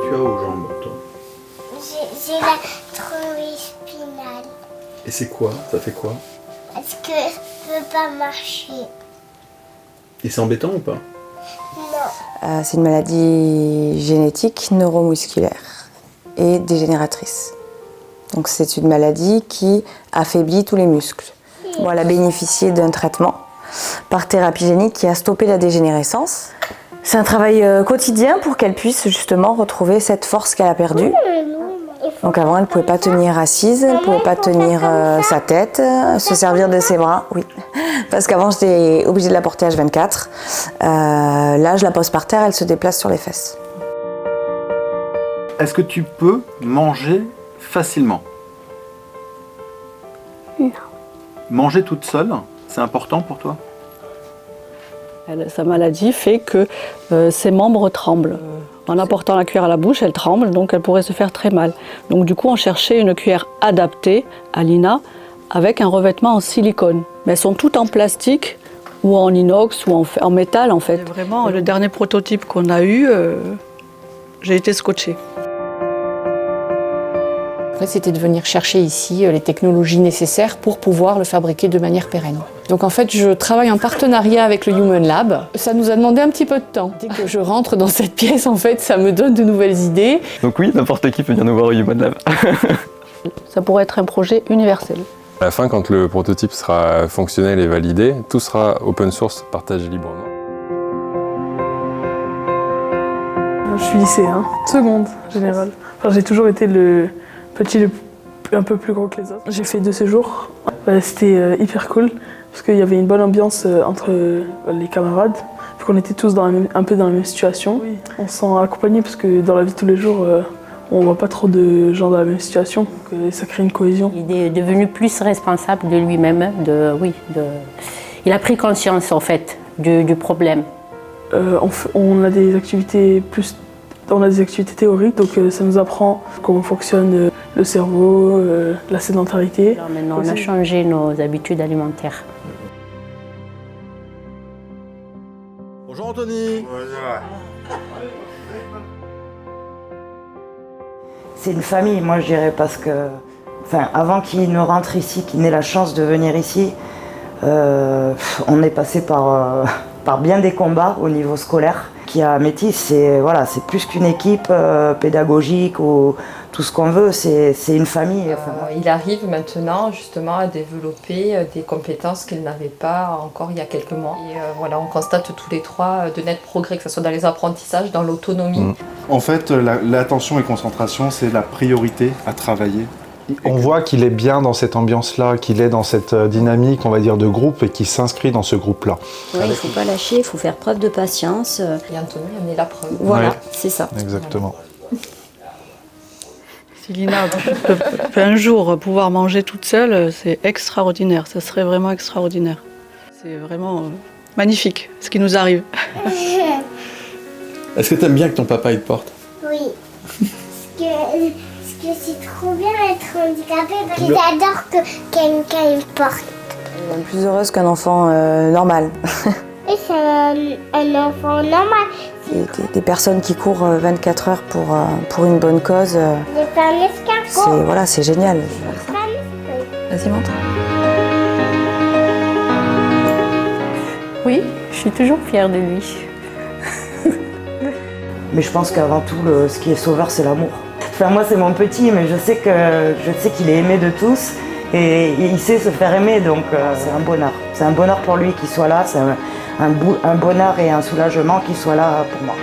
tu as aux jambes, toi? J'ai la thrombose spinale. Et c'est quoi? Ça fait quoi? Parce que je peux pas marcher. Et c'est embêtant ou pas? Non. C'est une maladie génétique neuromusculaire et dégénératrice. Donc c'est une maladie qui affaiblit tous les muscles. Bon, elle a bénéficié d'un traitement par thérapie génique qui a stoppé la dégénérescence. C'est un travail quotidien pour qu'elle puisse justement retrouver cette force qu'elle a perdue. Donc avant, elle ne pouvait pas tenir assise, elle ne pouvait pas tenir sa tête, se servir de ses bras, oui. Parce qu'avant, j'étais obligée de la porter H24. Là, je la pose par terre, elle se déplace sur les fesses. Est-ce que tu peux manger facilement? Non. Manger toute seule, c'est important pour toi? Sa maladie fait que ses membres tremblent. En apportant la cuillère à la bouche, elle tremble, donc elle pourrait se faire très mal. Donc du coup, on cherchait une cuillère adaptée à Lina avec un revêtement en silicone. Mais elles sont toutes en plastique ou en inox ou en métal en fait. Vraiment, le dernier prototype qu'on a eu, j'ai été scotchée. C'était de venir chercher ici les technologies nécessaires pour pouvoir le fabriquer de manière pérenne. Donc en fait, je travaille en partenariat avec le Human Lab. Ça nous a demandé un petit peu de temps. Dès que je rentre dans cette pièce, en fait, ça me donne de nouvelles idées. Donc oui, n'importe qui peut venir nous voir au Human Lab. Ça pourrait être un projet universel. À la fin, quand le prototype sera fonctionnel et validé, tout sera open source, partagé librement. Je suis lycéen, seconde générale. Enfin, j'ai toujours été le petit, un peu plus gros que les autres. J'ai fait 2 séjours. C'était hyper cool parce qu'il y avait une bonne ambiance entre les camarades. Vu qu'on était tous un peu dans la même situation. Oui. On se sent accompagné parce que dans la vie de tous les jours, on voit pas trop de gens dans la même situation. Donc, ça crée une cohésion. Il est devenu plus responsable de lui-même. Il a pris conscience en fait du problème. On a des activités théoriques, donc ça nous apprend comment fonctionne le cerveau, la sédentarité. Alors maintenant, on a changé nos habitudes alimentaires. Bonjour Anthony. C'est une famille, moi je dirais, parce que avant qu'il ne rentre ici, qu'il n'ait la chance de venir ici, on est passé par bien des combats au niveau scolaire. Qui a Métis, c'est plus qu'une équipe pédagogique ou tout ce qu'on veut, c'est une famille. Il arrive maintenant justement à développer des compétences qu'il n'avait pas encore il y a quelques mois. Et on constate tous les 3 de nets progrès, que ce soit dans les apprentissages, dans l'autonomie. En fait, l'attention et concentration, c'est la priorité à travailler. On voit qu'il est bien dans cette ambiance-là, qu'il est dans cette dynamique, on va dire, de groupe et qu'il s'inscrit dans ce groupe-là. Oui, il ne faut pas lâcher, il faut faire preuve de patience. Et Anthony a mis la preuve. Voilà, ouais. C'est ça. Exactement. Si Lina peut un jour pouvoir manger toute seule, c'est extraordinaire, ça serait vraiment extraordinaire. C'est vraiment magnifique ce qui nous arrive. Est-ce que tu aimes bien que ton papa il te porte? Oui. Parce que c'est trop bien d'être handicapé, parce qu'ils adorent que quelqu'un me porte. Elle est plus heureuse qu'un enfant normal. Et c'est un enfant normal. Des personnes qui courent 24 heures pour une bonne cause. J'ai fait un escargot. C'est génial. Vas-y, montre. Oui, je suis toujours fière de lui. Mais je pense qu'avant tout, ce qui est sauveur, c'est l'amour. Moi, c'est mon petit, mais je sais qu'il est aimé de tous et il sait se faire aimer, donc c'est un bonheur. C'est un bonheur pour lui qu'il soit là, c'est un bonheur et un soulagement qu'il soit là pour moi.